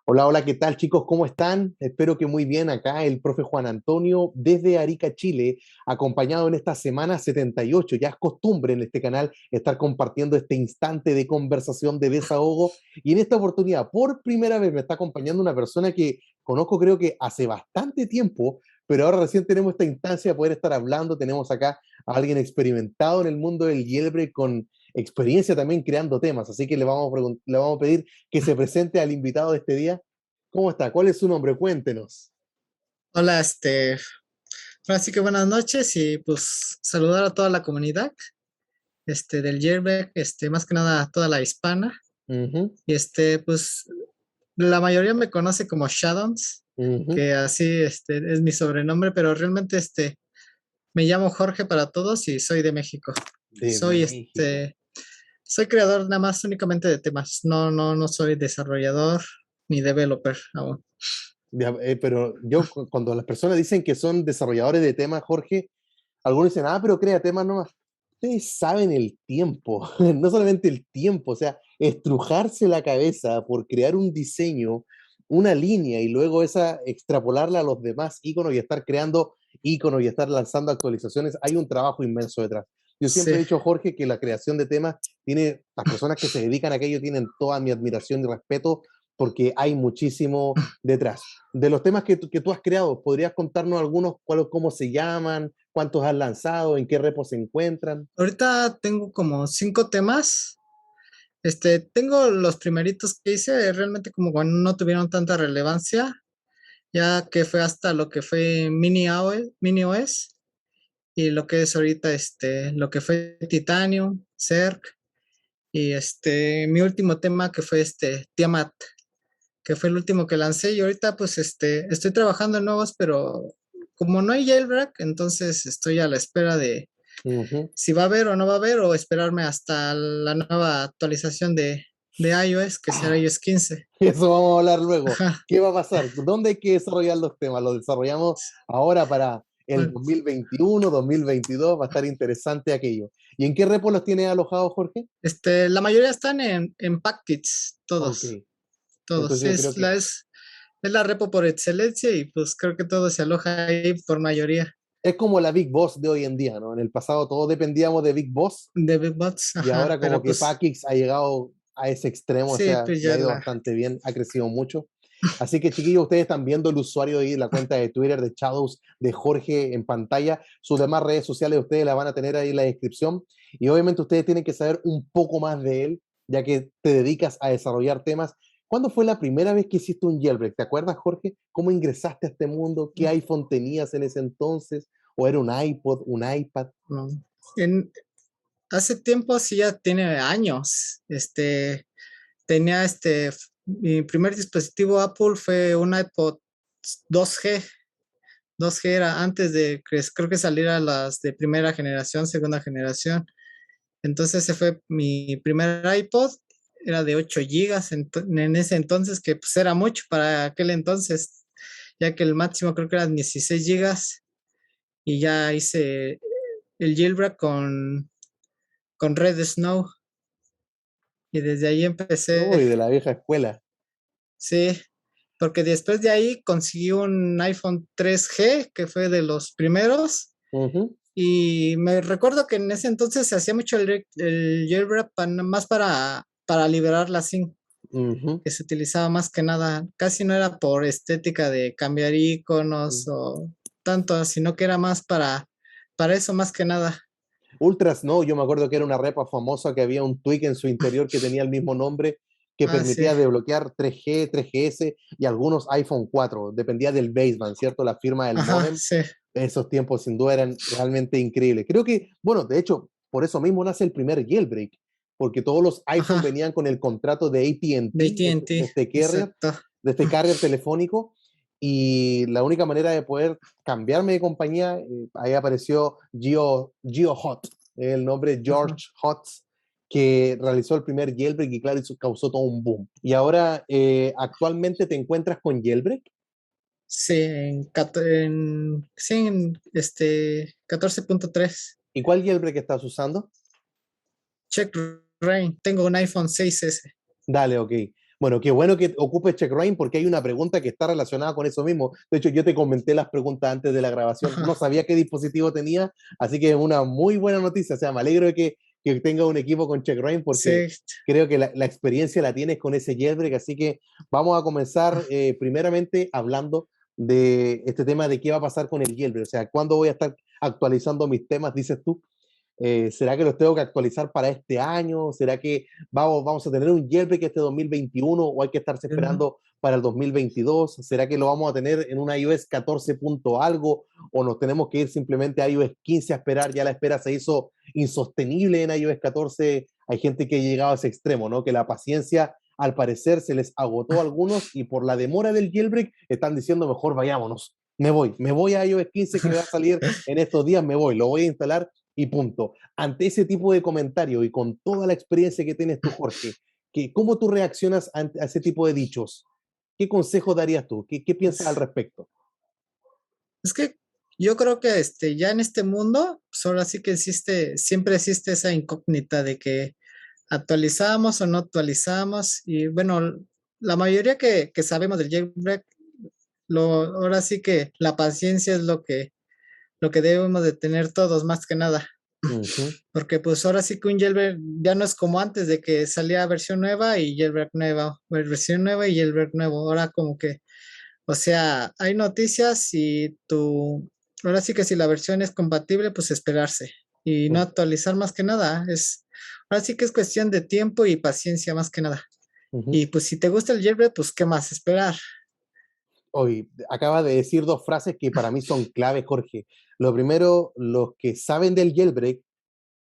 Hola, hola, ¿qué tal chicos? ¿Cómo están? Espero que muy bien. Acá el profe Juan Antonio desde Arica, Chile, acompañado en esta semana 78. Ya es costumbre en este canal estar compartiendo este instante de conversación, de desahogo. Y en esta oportunidad, por primera vez, me está acompañando una persona que conozco creo que hace bastante tiempo, pero ahora recién tenemos esta instancia de poder estar hablando. Tenemos acá a alguien experimentado en el mundo del jailbreak con experiencia también creando temas. Así que le vamos a pedir que se presente al invitado de este día. ¿Cómo está? ¿Cuál es su nombre? Cuéntenos. Hola, así que buenas noches y pues saludar a toda la comunidad, del Yerbec, más que nada a toda la hispana. Ujú, Y pues la mayoría me conoce como Shadows, ujú. que así, es mi sobrenombre, pero realmente, me llamo Jorge para todos y soy de México. De Soy, México. soy creador nada más únicamente de temas. No soy desarrollador ni developer aún. Pero yo, cuando las personas dicen que son desarrolladores de temas, Jorge, algunos dicen, ah, pero crea temas nomás. Ustedes saben el tiempo, no solamente el tiempo, o sea, estrujarse la cabeza por crear un diseño, una línea y luego esa extrapolarla a los demás iconos y estar creando iconos y estar lanzando actualizaciones. Hay un trabajo inmenso detrás. Yo siempre Sí. he dicho, Jorge, que la creación de temas tiene, las personas que se dedican a aquello tienen toda mi admiración y respeto porque hay muchísimo detrás. De los temas que tú has creado, ¿podrías contarnos algunos, cómo se llaman, cuántos has lanzado, en qué repos se encuentran? Ahorita tengo como 5 temas. Tengo los primeritos que hice, realmente como cuando no tuvieron tanta relevancia, ya que fue hasta lo que fue Mini OS y lo que es ahorita, lo que fue Titanium, Zerg y mi último tema que fue Tiamat, que fue el último que lancé y ahorita pues estoy trabajando en nuevos, pero como no hay jailbreak, entonces estoy a la espera de Ujú. si va a haber o no va a haber o esperarme hasta la nueva actualización de iOS, que será Ah, iOS 15. eso vamos a hablar luego. Ajá. ¿Qué va a pasar? ¿Dónde hay que desarrollar los temas? ¿Los desarrollamos ahora para el Bueno, 2021, 2022? Va a estar interesante aquello. ¿Y en qué repo los tienes alojados, Jorge? la mayoría están en Packkits, Ok. todos. Entonces yo creo que Es la repo por excelencia y pues creo que todo se aloja ahí por mayoría es como la Big Boss de hoy en día, ¿no? En el pasado todos dependíamos de Big Boss de BitBots, y ajá, ahora como pero que pues Pakix ha llegado a ese extremo, o sí, sea, pues le ha ya ido la, bastante bien, ha crecido mucho. Así que chiquillos, ustedes están viendo el usuario ahí, la cuenta de Twitter de Shadows de Jorge en pantalla. Sus demás redes sociales ustedes la van a tener ahí en la descripción. Y obviamente ustedes tienen que saber un poco más de él, ya que te dedicas a desarrollar temas. ¿Cuándo fue la primera vez que hiciste un jailbreak? ¿Te acuerdas, Jorge? ¿Cómo ingresaste a este mundo? ¿Qué iPhone tenías en ese entonces? ¿O era un iPod, un iPad? no. En, hace tiempo, sí, ya tiene años, tenía mi primer dispositivo Apple fue un iPod 2G. 2G era antes de que creo que saliera las de primera generación, segunda generación. Entonces ese fue mi primer iPod, era de 8 gigas en ese entonces, que pues era mucho para aquel entonces, ya que el máximo creo que eran 16 gigas y ya hice el jailbreak con Red Snow y desde ahí empecé, Uy, de la vieja escuela. sí, porque después de ahí conseguí un iPhone 3G, que fue de los primeros. Ujú. Y me recuerdo que en ese entonces se hacía mucho el jailbreak más para liberar la SIM, Ujú. que se utilizaba más que nada, casi no era por estética de cambiar iconos Mm. o tanto, sino que era más para eso más que nada. Ultra Snow, yo me acuerdo que era una repa famosa que había un tweak en su interior que tenía el mismo nombre, que Ah, sí, permitía desbloquear 3G, 3GS y algunos iPhone 4, dependía del baseband, ¿cierto? La firma del ajá, modem. sí, Esos tiempos sin duda eran realmente increíbles. Creo que, bueno, de hecho, por eso mismo nace el primer jailbreak, porque todos los iPhone ajá, venían con el contrato de de AT&T, AT&T, exacto. de este carrier telefónico, y la única manera de poder cambiarme de compañía, ahí apareció Geo Hot, el nombre George Ajá. Hotz, que realizó el primer jailbreak y claro, eso causó todo un boom. Y ahora, actualmente te encuentras con jailbreak. Sí, en 14.3. ¿Y cuál jailbreak estás usando? Check Rain. Tengo un iPhone 6S. Dale, ok. Bueno, qué bueno que ocupes CheckRain porque hay una pregunta que está relacionada con eso mismo. De hecho, yo te comenté las preguntas antes de la grabación. No Ajá. sabía qué dispositivo tenía, así que es una muy buena noticia. O sea, me alegro de que tenga un equipo con CheckRain porque Sí. creo que la experiencia la tienes con ese jailbreak. Así que vamos a comenzar primeramente hablando de este tema de qué va a pasar con el jailbreak. O sea, ¿cuándo voy a estar actualizando mis temas, dices tú? ¿Será que los tengo que actualizar para este año? ¿Será que vamos a tener un jailbreak este 2021 o hay que estarse esperando para el 2022? ¿Será que lo vamos a tener en un iOS 14 punto algo o nos tenemos que ir simplemente a iOS 15 a esperar? Ya la espera se hizo insostenible en iOS 14. Hay gente que ha llegado a ese extremo, ¿no? Que la paciencia al parecer se les agotó a algunos y por la demora del jailbreak están diciendo mejor vayámonos. Me voy a iOS 15 que va a salir en estos días, me voy, lo voy a instalar y punto. Ante ese tipo de comentarios y con toda la experiencia que tienes tú, Jorge, ¿cómo tú reaccionas a ese tipo de dichos? ¿Qué consejo darías tú? ¿Qué piensas al respecto? Es que yo creo que ya en este mundo, pues ahora sí que existe, siempre existe esa incógnita de que actualizamos o no actualizamos. Y bueno, la mayoría que sabemos del jailbreak, ahora sí que la paciencia es lo que debemos de tener todos, más que nada. Uh -huh. Porque pues ahora sí que un jailbreak ya no es como antes de que salía versión nueva y jailbreak nueva, versión nueva y jailbreak nuevo. Ahora como que, o sea, hay noticias y ahora sí que si la versión es compatible, pues esperarse y no actualizar más que nada. Ahora sí que es cuestión de tiempo y paciencia más que nada. Uh -huh. Y pues si te gusta el jailbreak, pues qué más esperar. Hoy acaba de decir dos frases que para mí son claves, Jorge. Lo primero, los que saben del jailbreak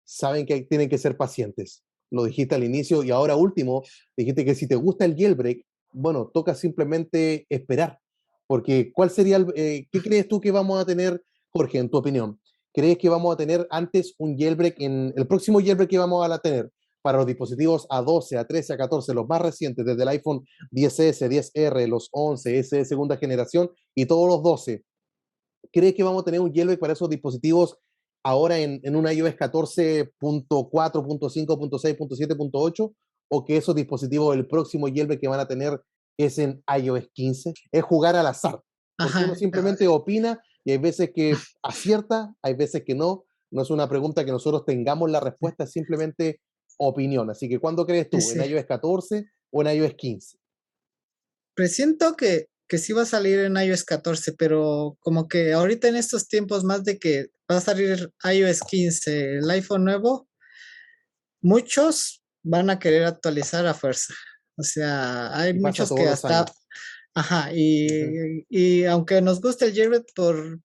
saben que tienen que ser pacientes. Lo dijiste al inicio y ahora último, dijiste que si te gusta el jailbreak, bueno, toca simplemente esperar. Porque ¿cuál sería qué crees tú que vamos a tener, Jorge, en tu opinión? ¿Crees que vamos a tener antes un jailbreak en el próximo jailbreak que vamos a tener para los dispositivos A12, A13, A14, los más recientes, desde el iPhone 10S, 10R, los 11, S de segunda generación y todos los 12? ¿Crees que vamos a tener un jailbreak para esos dispositivos ahora en un iOS 14.4.5.6.7.8 o que esos dispositivos, el próximo jailbreak que van a tener es en iOS 15? Es jugar al azar, porque uno Ajá. simplemente opina y hay veces que acierta, hay veces que no. No es una pregunta que nosotros tengamos la respuesta, es simplemente opinión. Así que, ¿cuándo crees Sí, tú? ¿En sí. iOS 14 o en iOS 15? Presiento que sí va a salir en iOS 14, pero como que ahorita en estos tiempos más de que va a salir iOS 15, el iPhone nuevo, muchos van a querer actualizar a fuerza. O sea, hay Y pasa muchos todos que los hasta, años. ajá, Uh -huh. y aunque nos guste el jailbreak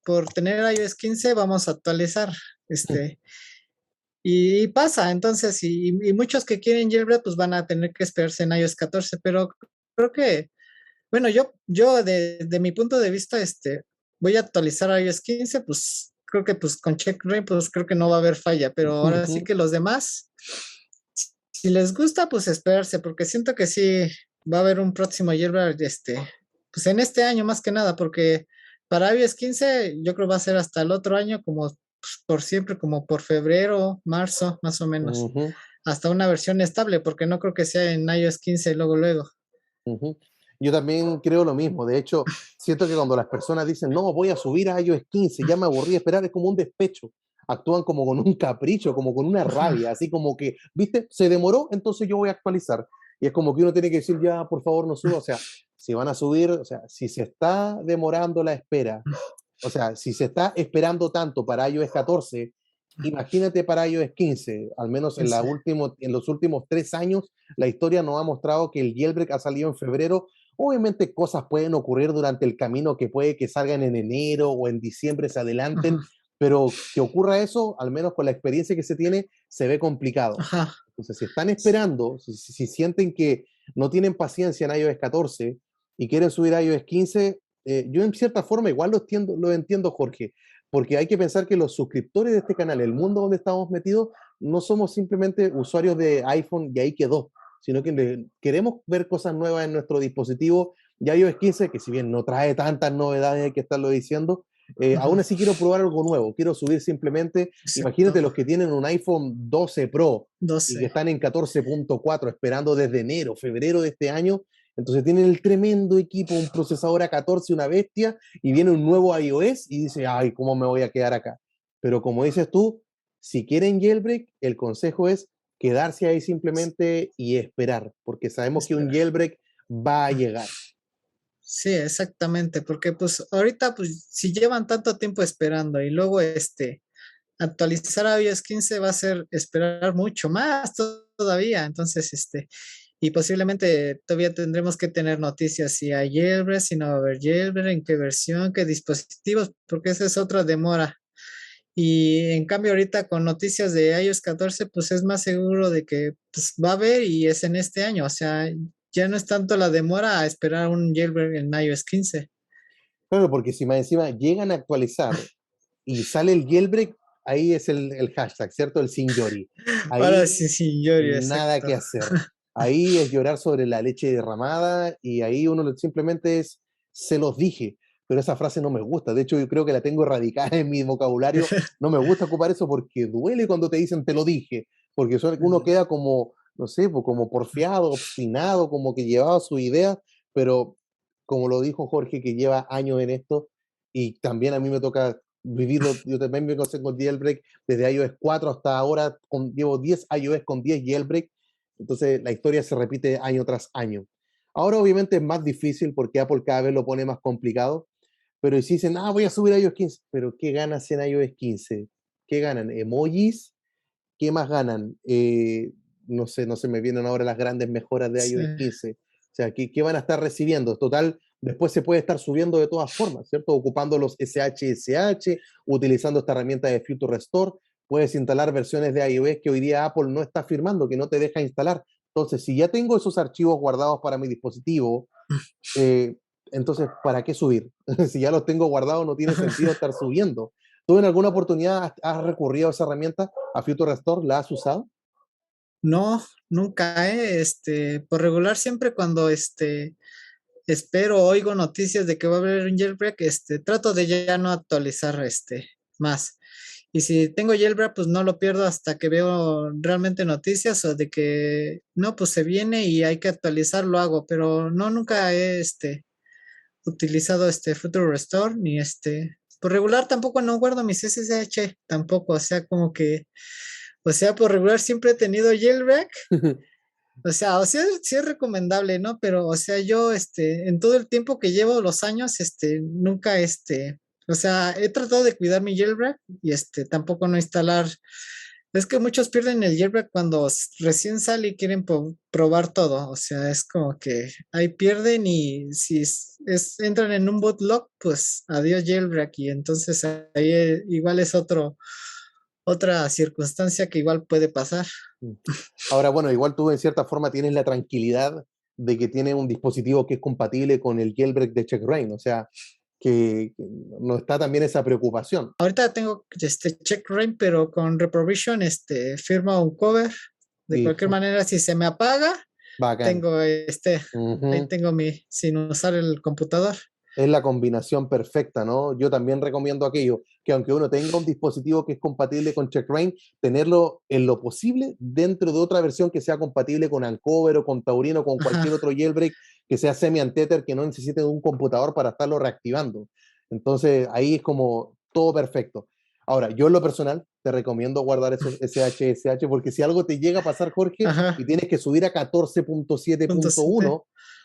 por tener iOS 15, vamos a actualizar. Y pasa, entonces, y muchos que quieren jailbreak, pues van a tener que esperarse en iOS 14, pero creo que bueno, yo de mi punto de vista, voy a actualizar a iOS 15, pues creo que pues con CheckRain, pues creo que no va a haber falla, pero Uh ahora sí -huh. que los demás, si les gusta, pues esperarse, porque siento que sí va a haber un próximo jailbreak, pues en este año más que nada, porque para iOS 15 yo creo va a ser hasta el otro año, como pues, por siempre, como por febrero, marzo, más o Uh menos, -huh. hasta una versión estable, porque no creo que sea en iOS 15 luego, luego. Ujú. Yo también creo lo mismo. De hecho, siento que cuando las personas dicen, no, voy a subir a iOS 15, ya me aburrí de esperar, es como un despecho. Actúan como con un capricho, como con una rabia, así como que, viste, se demoró, entonces yo voy a actualizar. Y es como que uno tiene que decir, ya, por favor, no suba. O sea, si van a subir, o sea, si se está demorando la espera, o sea, si se está esperando tanto para iOS 14, imagínate para iOS 15, al menos en los últimos 3 años, la historia nos ha mostrado que el jailbreak ha salido en febrero. Obviamente cosas pueden ocurrir durante el camino que puede que salgan en enero o en diciembre se adelanten, Ajá, pero que ocurra eso, al menos con la experiencia que se tiene, se ve complicado. ajá. Entonces, si están esperando, si sienten que no tienen paciencia en iOS 14 y quieren subir a iOS 15, yo en cierta forma igual lo entiendo, Jorge, porque hay que pensar que los suscriptores de este canal, el mundo donde estamos metidos, no somos simplemente usuarios de iPhone y ahí quedó, sino que queremos ver cosas nuevas en nuestro dispositivo. Y iOS 15, que si bien no trae tantas novedades, hay que estarlo diciendo, aún Ajá, así quiero probar algo nuevo, quiero subir simplemente, exacto. imagínate los que tienen un iPhone 12 Pro y que 12. están en 14.4 esperando desde enero, febrero de este año, Entonces tienen el tremendo equipo, un procesador A14, una bestia, y viene un nuevo iOS y dice, ay, ¿cómo me voy a quedar acá? Pero como dices tú, si quieren jailbreak, el consejo es quedarse ahí simplemente y esperar, porque sabemos que un Espera. jailbreak va a llegar. Sí, exactamente, porque pues ahorita pues si llevan tanto tiempo esperando y luego actualizar a iOS 15 va a ser esperar mucho más todavía, entonces y posiblemente todavía tendremos que tener noticias si hay jailbreak, si no va a haber jailbreak, en qué versión, qué dispositivos, porque esa es otra demora. Y en cambio ahorita con noticias de iOS 14, pues es más seguro de que pues, va a haber y es en este año. O sea, ya no es tanto la demora a esperar un jailbreak en iOS 15. Claro, porque si más encima llegan a actualizar y sale el jailbreak, ahí es el hashtag, ¿cierto? El sin Yori. Ahora sí, Ahí sí, Yori, nada exacto. que hacer. Ahí es llorar sobre la leche derramada y ahí uno simplemente es, se los dije, pero esa frase no me gusta. De hecho, yo creo que la tengo erradicada en mi vocabulario. No me gusta ocupar eso porque duele cuando te dicen te lo dije, porque uno queda como, no sé, pues como porfiado, obstinado, como que llevaba su idea, pero como lo dijo Jorge, que lleva años en esto, y también a mí me toca vivirlo, yo también me conozco con jailbreak desde iOS 4 hasta ahora, llevo 10 iOS con 10 jailbreak, entonces la historia se repite año tras año. Ahora obviamente es más difícil porque Apple cada vez lo pone más complicado, pero si dicen, ah, voy a subir a iOS 15, pero ¿qué ganas en iOS 15? ¿Qué ganan? ¿Emojis? ¿Qué más ganan? No sé, no se me vienen ahora las grandes mejoras de Sí. iOS 15. O sea, ¿qué van a estar recibiendo? Total, después se puede estar subiendo de todas formas, ¿cierto? Ocupando los SHSH, utilizando esta herramienta de Future Restore, puedes instalar versiones de iOS que hoy día Apple no está firmando, que no te deja instalar. Entonces, si ya tengo esos archivos guardados para mi dispositivo, eh, entonces, ¿para qué subir? Si ya los tengo guardados, no tiene sentido estar subiendo. ¿Tú en alguna oportunidad has recurrido a esa herramienta, a Future Restore? ¿La has usado? No, nunca, por regular siempre cuando espero o oigo noticias de que va a haber un jailbreak, trato de ya no actualizar más. Y si tengo jailbreak, pues no lo pierdo hasta que veo realmente noticias o de que no, pues se viene y hay que actualizar, lo hago, pero no, nunca he utilizado Future Restore ni por regular tampoco no guardo mis SSH tampoco, o sea, como que, o sea, por regular siempre he tenido jailbreak, o sea, sí es recomendable, ¿no? Pero, o sea, yo, en todo el tiempo que llevo, los años, nunca, o sea, he tratado de cuidar mi jailbreak y, tampoco no instalar. Es que muchos pierden el jailbreak cuando recién sale y quieren probar todo. O sea, es como que ahí pierden y si entran en un bootlock, pues adiós jailbreak. Y entonces ahí igual es otra circunstancia que igual puede pasar. Ahora, bueno, igual tú en cierta forma tienes la tranquilidad de que tiene un dispositivo que es compatible con el jailbreak de CheckRain, o sea, que no está también esa preocupación. Ahorita tengo check rain, pero con reprovision, firma un cover. De cualquier Listo, manera, si se me apaga, bacán. tengo ahí Ujú. tengo sin usar el computador. Es la combinación perfecta, ¿no? Yo también recomiendo aquello, que aunque uno tenga un dispositivo que es compatible con CheckRain, tenerlo en lo posible dentro de otra versión que sea compatible con Uncover o con Taurino o con Ajá. cualquier otro jailbreak que sea semi-untether, que no necesite un computador para estarlo reactivando. Entonces ahí es como todo perfecto. Ahora, yo en lo personal te recomiendo guardar esos SHSH porque si algo te llega a pasar, Jorge, y Ajá. tienes que subir a Punto 7. 14.7.1,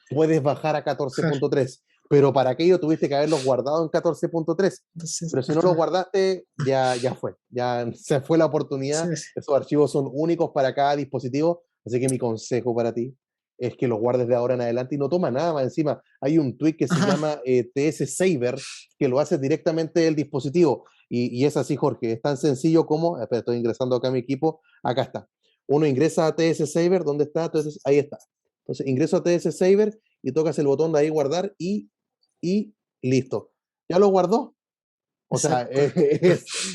puedes bajar a Ajá. 14.3, pero para aquello tuviste que haberlos guardado en 14.3. Entonces, Pero si no los ajá. guardaste, ya fue, ya se fue la oportunidad. Sí, sí. Esos archivos son únicos para cada dispositivo, así que mi consejo para ti es que los guardes de ahora en adelante y no toma nada más encima. Hay un tweak que se Ajá. llama TS Saver que lo hace directamente del dispositivo y es así, Jorge, es tan sencillo como, espera, estoy ingresando acá a mi equipo, acá está. Uno ingresa a TS Saver, ¿dónde está? Entonces, ahí está. Entonces ingreso a TS Saver y tocas el botón de ahí guardar y listo. ¿Ya lo guardó? O sea, Exacto.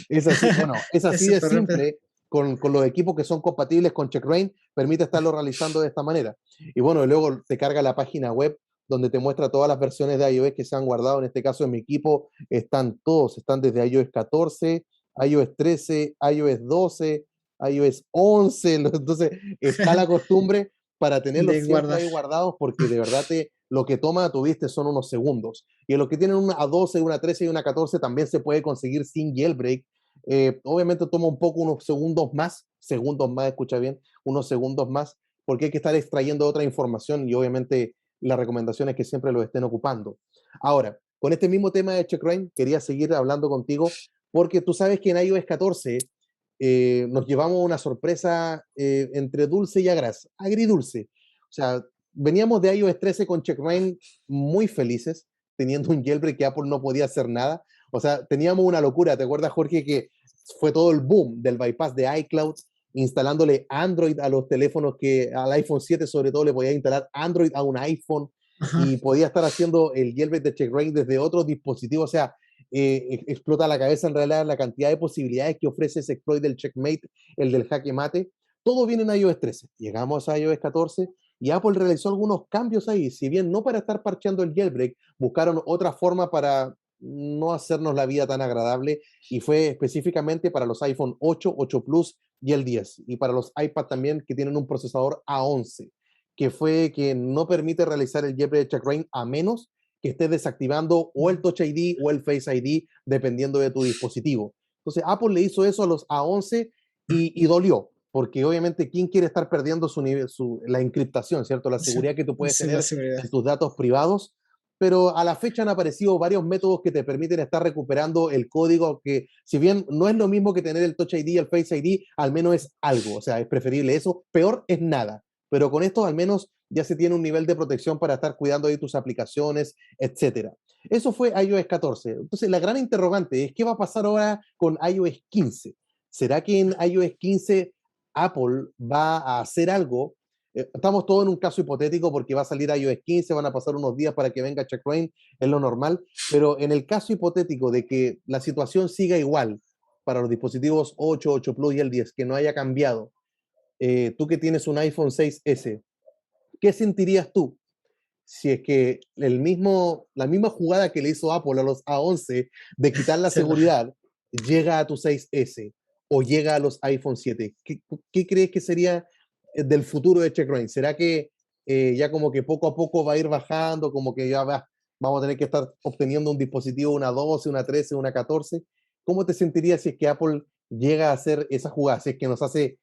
es así, bueno, es Es así de súper rápido. simple con los equipos que son compatibles con CheckRain, permite estarlo realizando de esta manera. Y bueno, luego te carga la página web donde te muestra todas las versiones de iOS que se han guardado. En este caso, en mi equipo están todos, están desde iOS 14, iOS 13, iOS 12, iOS 11. Entonces, está la costumbre para tenerlos de siempre guardar. ahí guardados, porque de verdad lo que tuviste son unos segundos. Y en los que tienen una A12, una 13 y una 14 también se puede conseguir sin jailbreak. Obviamente toma un poco unos segundos más, escucha bien, unos segundos más, porque hay que estar extrayendo otra información y obviamente la recomendación es que siempre lo estén ocupando. Ahora, con este mismo tema de checkra1n, quería seguir hablando contigo porque tú sabes que en iOS 14 nos llevamos una sorpresa entre dulce y agridulce. O sea, veníamos de iOS 13 con checkra1n muy felices, teniendo un jailbreak que Apple no podía hacer nada. O sea, teníamos una locura. ¿Te acuerdas, Jorge, que fue todo el boom del bypass de iCloud, instalándole Android a los teléfonos al iPhone 7 sobre todo le podía instalar Android a un iPhone Ajá. y podía estar haciendo el jailbreak de checkra1n desde otros dispositivos? O sea, explota la cabeza en realidad la cantidad de posibilidades que ofrece ese exploit del checkmate, el del jaque mate. Todo viene en iOS 13. Llegamos a iOS 14 y Apple realizó algunos cambios ahí. Si bien no para estar parcheando el jailbreak, buscaron otra forma para no hacernos la vida tan agradable y fue específicamente para los iPhone 8, 8 Plus y el 10 y para los iPad también que tienen un procesador A11 que fue que no permite realizar el jailbreak de checkra1n a menos que estés desactivando o el Touch ID o el Face ID dependiendo de tu dispositivo. Entonces Apple le hizo eso a los A11 y dolió, porque obviamente quién quiere estar perdiendo la encriptación, ¿cierto? La Sí, seguridad que tú puedes sí, la tener seguridad. en tus datos privados, pero a la fecha han aparecido varios métodos que te permiten estar recuperando el código, que si bien no es lo mismo que tener el Touch ID y el Face ID, al menos es algo, o sea, es preferible eso, peor es nada, pero con esto al menos ya se tiene un nivel de protección para estar cuidando de tus aplicaciones, etcétera. Eso fue iOS 14. Entonces, la gran interrogante es qué va a pasar ahora con iOS 15. ¿Será que en iOS 15 Apple va a hacer algo? Estamos todos en un caso hipotético porque va a salir iOS 15, van a pasar unos días para que venga checkra1n, es lo normal, pero en el caso hipotético de que la situación siga igual para los dispositivos 8, 8 Plus y el 10, que no haya cambiado, tú que tienes un iPhone 6S, ¿qué sentirías tú si es que la misma jugada que le hizo Apple a los A11 de quitar la Se la- seguridad llega a tu 6S o llega a los iPhone 7? ¿Qué crees que sería del futuro de checkra1n? ¿Será que ya como que poco a poco va a ir bajando, como que vamos a tener que estar obteniendo un dispositivo, una 12, una 13, una 14? ¿Cómo te sentirías si es que Apple llega a hacer esa jugada? Si es que nos hace,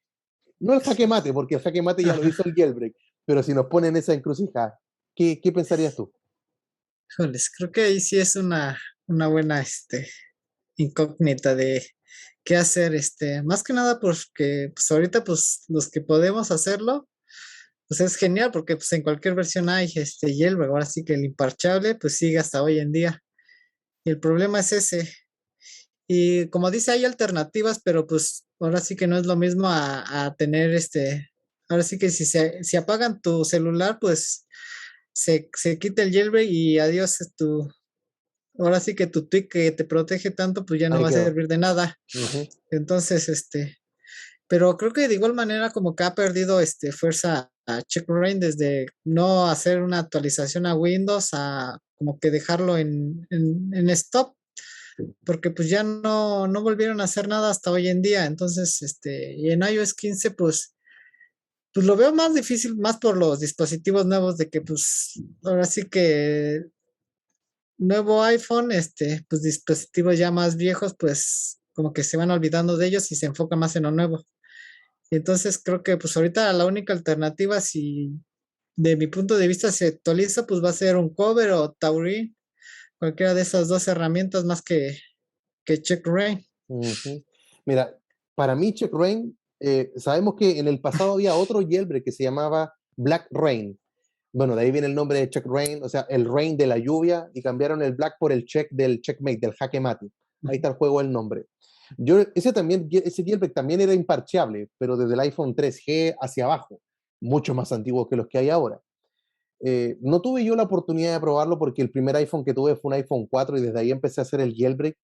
no el jaque mate, porque el jaque mate ya lo Ajá. hizo el jailbreak, pero si nos ponen esa encrucijada, ¿qué pensarías tú? Híjoles, creo que ahí sí es una buena incógnita de qué hacer. Más que nada porque pues ahorita pues los que podemos hacerlo, pues es genial porque pues en cualquier versión hay jailbreak. Ahora sí que el imparchable pues sigue hasta hoy en día. Y el problema es ese. Y como dice, hay alternativas, pero pues ahora sí que no es lo mismo a tener ahora sí que si apagan tu celular, pues se quita el jailbreak y adiós ahora sí que tu tweak que te protege tanto, pues ya no Ahí va a quedó. servir de nada. Ujú. Entonces, pero creo que de igual manera como que ha perdido fuerza a checkra1n desde no hacer una actualización a Windows a como que dejarlo en stop porque pues ya no volvieron a hacer nada hasta hoy en día. Entonces, y en iOS 15, pues lo veo más difícil, más por los dispositivos nuevos, de que pues ahora sí que nuevo iPhone, pues dispositivos ya más viejos, pues como que se van olvidando de ellos y se enfoca más en lo nuevo. Y entonces creo que pues ahorita la única alternativa, si de mi punto de vista se actualiza, pues va a ser un Cover o Taurin, cualquiera de esas dos herramientas más que checkra1n. Ujú. Mira, para mí checkra1n, sabemos que en el pasado había otro jailbreak que se llamaba Black Rain. Bueno, de ahí viene el nombre de checkra1n, o sea, el rain de la lluvia, y cambiaron el black por el check del checkmate, del jaque mate. Ahí está el juego, el nombre. Ese jailbreak también era imparcheable, pero desde el iPhone 3G hacia abajo, mucho más antiguo que los que hay ahora. No tuve yo la oportunidad de probarlo porque el primer iPhone que tuve fue un iPhone 4 y desde ahí empecé a hacer el jailbreak.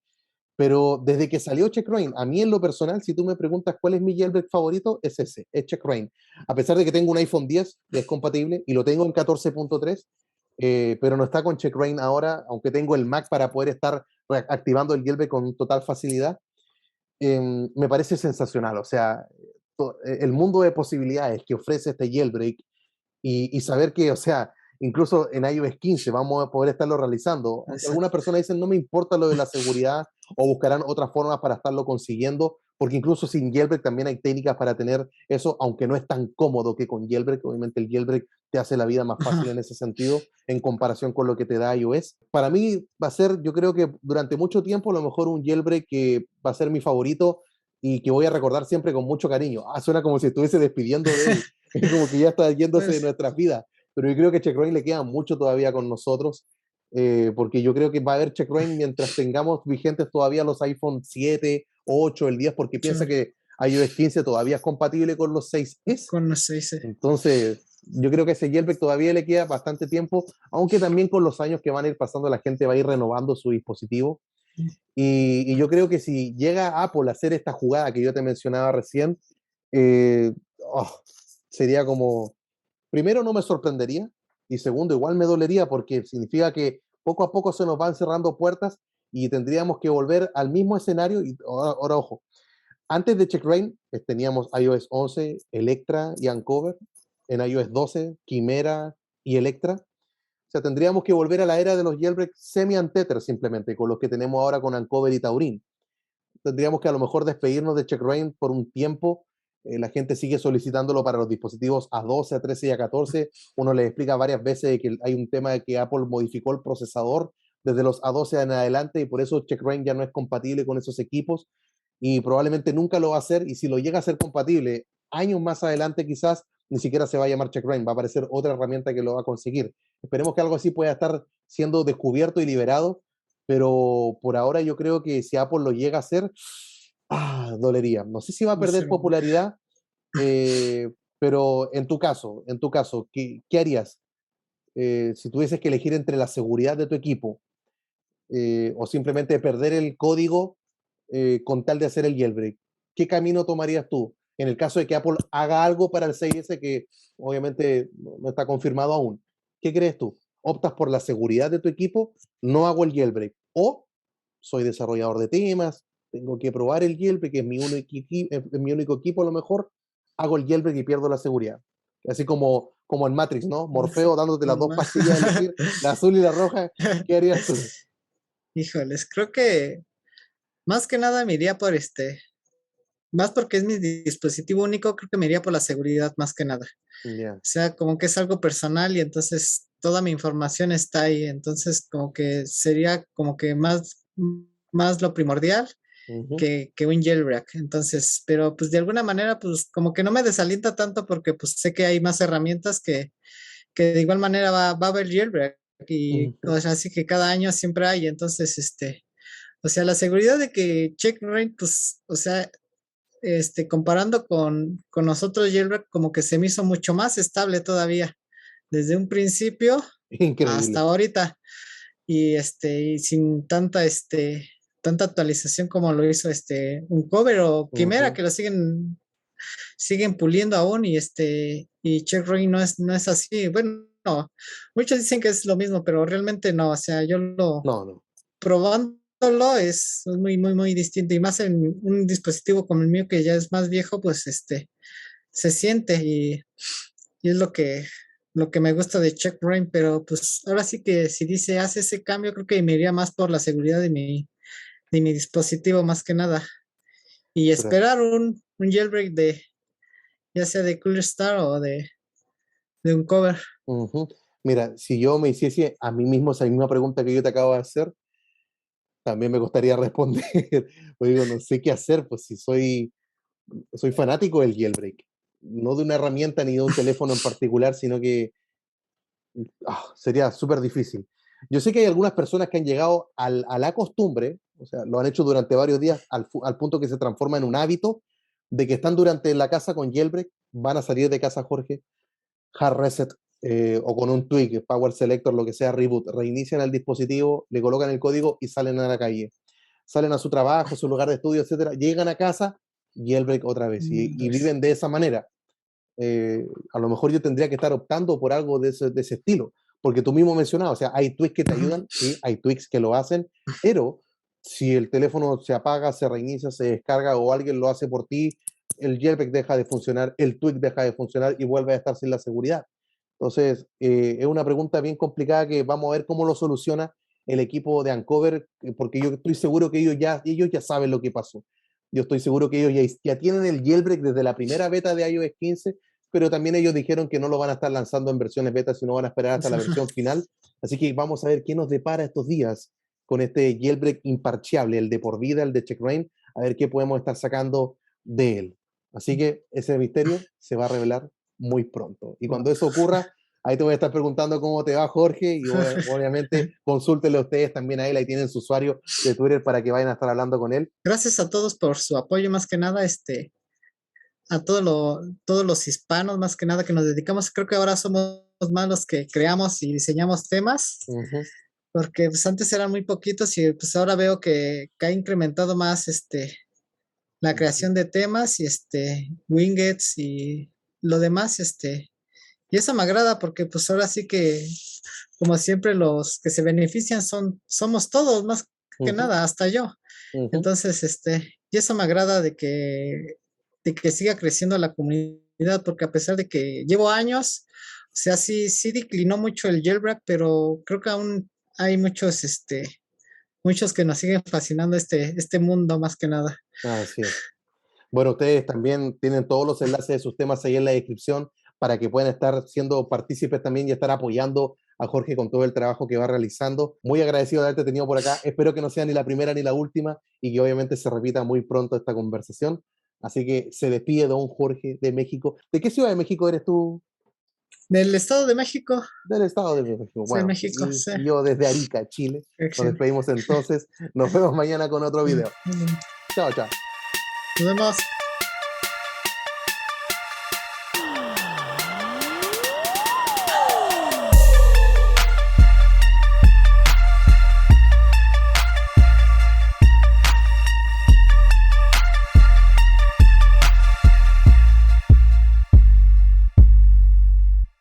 Pero desde que salió checkra1n, a mí en lo personal, si tú me preguntas cuál es mi jailbreak favorito, es ese, es checkra1n. A pesar de que tengo un iPhone 10 que es compatible y lo tengo en 14.3, pero no está con checkra1n ahora, aunque tengo el Mac para poder estar activando el jailbreak con total facilidad. Me parece sensacional. O sea, el mundo de posibilidades que ofrece este jailbreak y saber que, o sea, incluso en iOS 15 vamos a poder estarlo realizando. Aunque algunas Exacto. personas dicen, no me importa lo de la seguridad o buscarán otras formas para estarlo consiguiendo, porque incluso sin jailbreak también hay técnicas para tener eso, aunque no es tan cómodo que con jailbreak. Obviamente el jailbreak te hace la vida más fácil Ajá. en ese sentido en comparación con lo que te da iOS. Para mí va a ser, yo creo que durante mucho tiempo, a lo mejor un jailbreak que va a ser mi favorito y que voy a recordar siempre con mucho cariño. Suena como si estuviese despidiendo de él, es como que ya está yéndose de Pues, nuestras vidas, pero yo creo que Checkpoint le queda mucho todavía con nosotros, porque yo creo que va a haber Checkpoint mientras tengamos vigentes todavía los iPhone 7, 8, el 10, porque yo piensa que iOS 15 todavía es compatible con los 6S. con los seis. Entonces, yo creo que ese jailbreak todavía le queda bastante tiempo, aunque también con los años que van a ir pasando la gente va a ir renovando su dispositivo. Y yo creo que si llega Apple a hacer esta jugada que yo te mencionaba recién, eh, oh, sería como, primero no me sorprendería y segundo igual me dolería porque significa que poco a poco se nos van cerrando puertas y tendríamos que volver al mismo escenario. Y ahora ojo, antes de CheckRain teníamos iOS 11, Electra y Uncover, en iOS 12, Quimera y Electra. O sea, tendríamos que volver a la era de los jailbreak semi-untethered simplemente, con los que tenemos ahora con Uncover y Taurin. Tendríamos que a lo mejor despedirnos de CheckRain por un tiempo. La gente sigue solicitándolo para los dispositivos A12, A13 y A14. Uno les explica varias veces que hay un tema de que Apple modificó el procesador desde los A12 en adelante y por eso CheckRain ya no es compatible con esos equipos y probablemente nunca lo va a hacer, y si lo llega a ser compatible años más adelante quizás ni siquiera se va a llamar CheckRain, va a aparecer otra herramienta que lo va a conseguir. Esperemos que algo así pueda estar siendo descubierto y liberado, pero por ahora yo creo que si Apple lo llega a hacer, dolería. No sé si va a perder popularidad, eh, pero en tu caso, ¿qué harías? Si tuvieses que elegir entre la seguridad de tu equipo o simplemente perder el código con tal de hacer el jailbreak. ¿Qué camino tomarías tú en el caso de que Apple haga algo para el 6S que obviamente no está confirmado aún? ¿Qué crees tú? ¿Optas por la seguridad de tu equipo? No hago el jailbreak. ¿O soy desarrollador de temas, tengo que probar el jailbreak, que es mi único equipo a lo mejor, hago el jailbreak y pierdo la seguridad? Así como en Matrix, ¿no? Morfeo dándote las dos pastillas a elegir, la azul y la roja. ¿Qué harías tú? Híjoles, creo que más que nada me iría por más porque es mi dispositivo único, creo que me iría por la seguridad más que nada. Ya. O sea, como que es algo personal y entonces toda mi información está ahí, entonces como que sería como que más lo primordial Ujú. que un jailbreak. Entonces, pero pues de alguna manera, pues como que no me desalienta tanto porque pues sé que hay más herramientas que de igual manera va a haber jailbreak y Ujú. o sea, así que cada año siempre hay, entonces, o sea, la seguridad de que checkmate, pues, o sea, comparando con nosotros, jailbreak como que se me hizo mucho más estable todavía, desde un principio hasta Increíble. ahorita, y sin tanta actualización como lo hizo un cover o Quimera, Ujú. que lo siguen puliendo aún, y checkmate no es así. Bueno, no, muchos dicen que es lo mismo, pero realmente no, o sea, yo lo No, no. probándolo es muy, muy, muy distinto y más en un dispositivo como el mío que ya es más viejo, pues se siente y es lo que me gusta de Checkbrain, pero pues ahora sí que si dice hace ese cambio, creo que me iría más por la seguridad de mi dispositivo más que nada y Pero, esperar un jailbreak ya sea de Cooler Star o de un cover. ujú. Mira, si yo me hiciese a mí mismo esa misma pregunta que yo te acabo de hacer, también me gustaría responder. Pues digo, no sé qué hacer, pues si soy fanático del jailbreak. No de una herramienta ni de un teléfono en particular, sino que sería súper difícil. Yo sé que hay algunas personas que han llegado a la costumbre, o sea, lo han hecho durante varios días al punto que se transforma en un hábito de que están durante la casa con jailbreak, van a salir de casa, Jorge, hard reset o con un tweak, power selector, lo que sea, reboot, reinician el dispositivo, le colocan el código y salen a la calle. Salen a su trabajo, su lugar de estudio, etcétera, llegan a casa, jailbreak otra vez y viven de esa manera. A lo mejor yo tendría que estar optando por algo de ese estilo, porque tú mismo mencionabas, o sea, hay tweaks que te Ajá. ayudan, sí, hay tweaks que lo hacen, pero si el teléfono se apaga, se reinicia, se descarga o alguien lo hace por ti, el jailbreak deja de funcionar, el tweak deja de funcionar y vuelve a estar sin la seguridad. Entonces, es una pregunta bien complicada que vamos a ver cómo lo soluciona el equipo de Uncover, porque yo estoy seguro que ellos ya saben lo que pasó. Yo estoy seguro que ellos ya tienen el jailbreak desde la primera beta de iOS 15, pero también ellos dijeron que no lo van a estar lanzando en versiones beta, sino van a esperar hasta la versión final. Así que vamos a ver qué nos depara estos días con este jailbreak imparciable, el de por vida, el de Checkra1, a ver qué podemos estar sacando de él. Así que ese misterio se va a revelar muy pronto. Y cuando eso ocurra, ahí te voy a estar preguntando cómo te va, Jorge, y obviamente consúltenle a ustedes también a él, ahí tienen su usuario de Twitter para que vayan a estar hablando con él. Gracias a todos por su apoyo, más que nada, a todos los hispanos, más que nada, que nos dedicamos. Creo que ahora somos más los que creamos y diseñamos temas, porque pues antes eran muy poquitos y pues ahora veo que ha incrementado más la creación de temas y Wingets y lo demás, y eso me agrada porque pues ahora sí que, como siempre, los que se benefician somos todos, más que nada, hasta yo. Entonces, y eso me agrada de que siga creciendo la comunidad, porque a pesar de que llevo años, o sea, sí declinó mucho el jailbreak, pero creo que aún hay muchos que nos siguen fascinando este mundo más que nada. Así es. Bueno, ustedes también tienen todos los enlaces de sus temas ahí en la descripción para que puedan estar siendo partícipes también y estar apoyando a Jorge con todo el trabajo que va realizando. Muy agradecido de haberte tenido por acá. Espero que no sea ni la primera ni la última y que obviamente se repita muy pronto esta conversación. Así que se despide don Jorge de México. ¿De qué ciudad de México eres tú? Del Estado de México. Del Estado de México. Sí, Bueno, México, sí. y yo desde Arica, Chile. Nos despedimos entonces. Nos vemos mañana con otro video. Chao, chao. Nos vemos.